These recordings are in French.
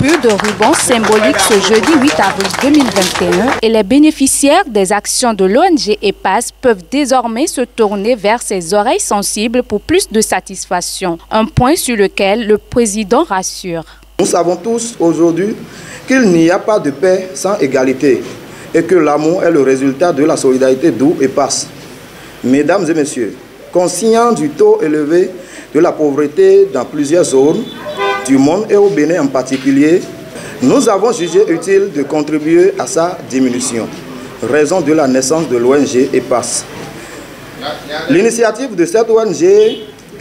coupure de ruban symbolique ce jeudi 8 avril 2021 et les bénéficiaires des actions de l'ONG EPAS peuvent désormais se tourner vers ces oreilles sensibles pour plus de satisfaction. Un point sur lequel le président rassure. Nous savons tous aujourd'hui qu'il n'y a pas de paix sans égalité et que l'amour est le résultat de la solidarité d'où EPAS. Mesdames et messieurs, conscients du taux élevé de la pauvreté dans plusieurs zones du monde et au Bénin en particulier, nous avons jugé utile de contribuer à sa diminution, raison de la naissance de l'ONG EPAS. L'initiative de cette ONG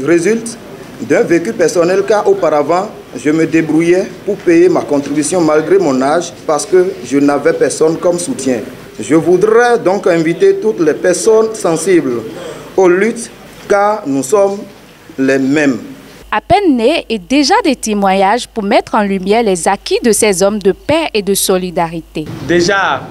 résulte d'un vécu personnel car auparavant, je me débrouillais pour payer ma contribution malgré mon âge parce que je n'avais personne comme soutien. Je voudrais donc inviter toutes les personnes sensibles aux luttes car nous sommes les mêmes. À peine né et déjà des témoignages pour mettre en lumière les acquis de ces hommes de paix et de solidarité. Déjà,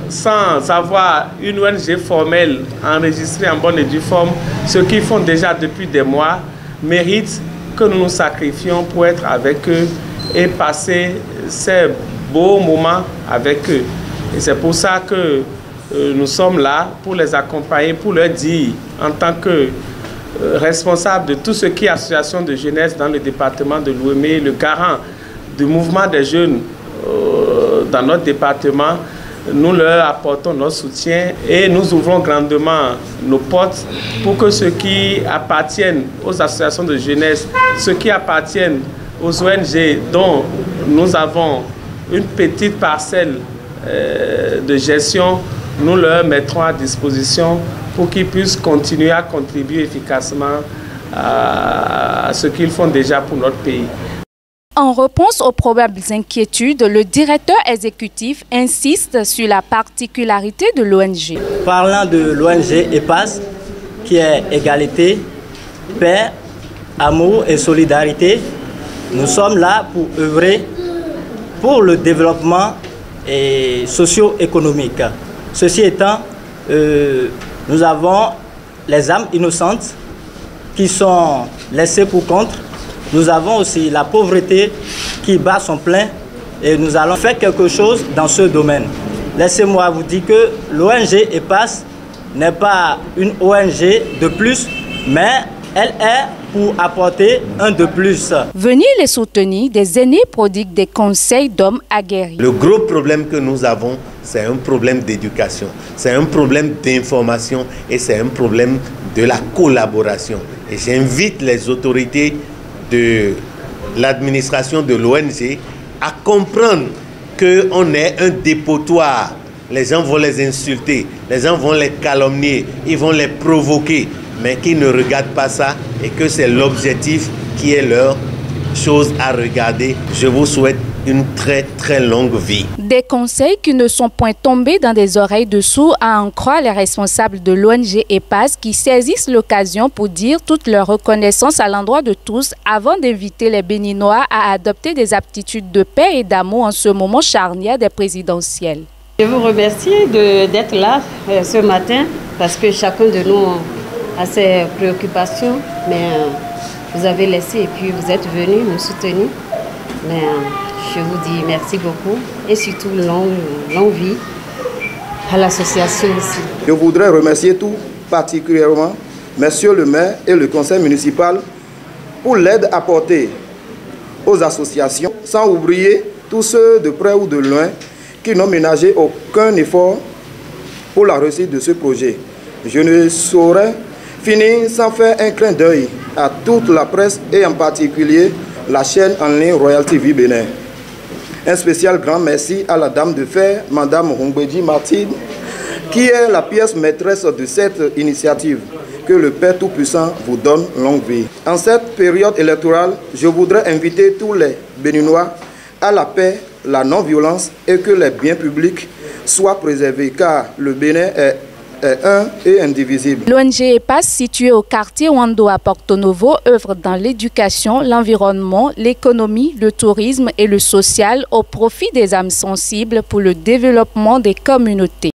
sans avoir une ONG formelle enregistrée en bonne et due forme, ce qu'ils font déjà depuis des mois mérite que nous nous sacrifions pour être avec eux et passer ces beaux moments avec eux. Et c'est pour ça que nous sommes là, pour les accompagner, pour leur dire en tant que responsable de tout ce qui est association de jeunesse dans le département de l'Ouémé, le garant du mouvement des jeunes dans notre département, nous leur apportons notre soutien et nous ouvrons grandement nos portes pour que ceux qui appartiennent aux associations de jeunesse, ceux qui appartiennent aux ONG dont nous avons une petite parcelle de gestion, nous leur mettrons à disposition pour qu'ils puissent continuer à contribuer efficacement à ce qu'ils font déjà pour notre pays. En réponse aux probables inquiétudes, le directeur exécutif insiste sur la particularité de l'ONG. Parlant de l'ONG EPAS, qui est égalité, paix, amour et solidarité, nous sommes là pour œuvrer pour le développement socio-économique. Ceci étant, nous avons les âmes innocentes qui sont laissées pour compte. Nous avons aussi la pauvreté qui bat son plein et nous allons faire quelque chose dans ce domaine. Laissez-moi vous dire que l'ONG EPAS n'est pas une ONG de plus, mais elle est pour apporter un de plus. Venir les soutenir, des aînés prodiguent des conseils d'hommes aguerris. Le gros problème que nous avons, c'est un problème d'éducation, c'est un problème d'information et c'est un problème de la collaboration. Et j'invite les autorités de l'administration de l'ONG à comprendre qu'on est un dépotoir. Les gens vont les insulter, les gens vont les calomnier, ils vont les provoquer, mais qu'ils ne regardent pas ça et que c'est l'objectif qui est leur chose à regarder. Je vous souhaite une très très longue vie. Des conseils qui ne sont point tombés dans des oreilles de sourds, à en croire les responsables de l'ONG EPAS qui saisissent l'occasion pour dire toute leur reconnaissance à l'endroit de tous avant d'inviter les Béninois à adopter des aptitudes de paix et d'amour en ce moment charnière des présidentielles. Je vous remercie d'être là ce matin parce que chacun de nous a ses préoccupations, mais vous avez laissé et puis vous êtes venus nous soutenir. Mais je vous dis merci beaucoup et surtout longue vie à l'association ici. Je voudrais remercier tout particulièrement Monsieur le maire et le conseil municipal pour l'aide apportée aux associations, sans oublier tous ceux de près ou de loin qui n'ont ménagé aucun effort pour la réussite de ce projet. Je ne saurais finir sans faire un clin d'œil à toute la presse et en particulier la chaîne en ligne Royal TV Bénin. Un spécial grand merci à la dame de fer, Madame Hongbeji Martine, qui est la pièce maîtresse de cette initiative. Que le Père Tout-Puissant vous donne longue vie. En cette période électorale, je voudrais inviter tous les Béninois à la paix, la non-violence et que les biens publics soient préservés car le Bénin est un et indivisible. L'ONG EPAS, située au quartier Wando à Porto Novo, œuvre dans l'éducation, l'environnement, l'économie, le tourisme et le social au profit des âmes sensibles pour le développement des communautés.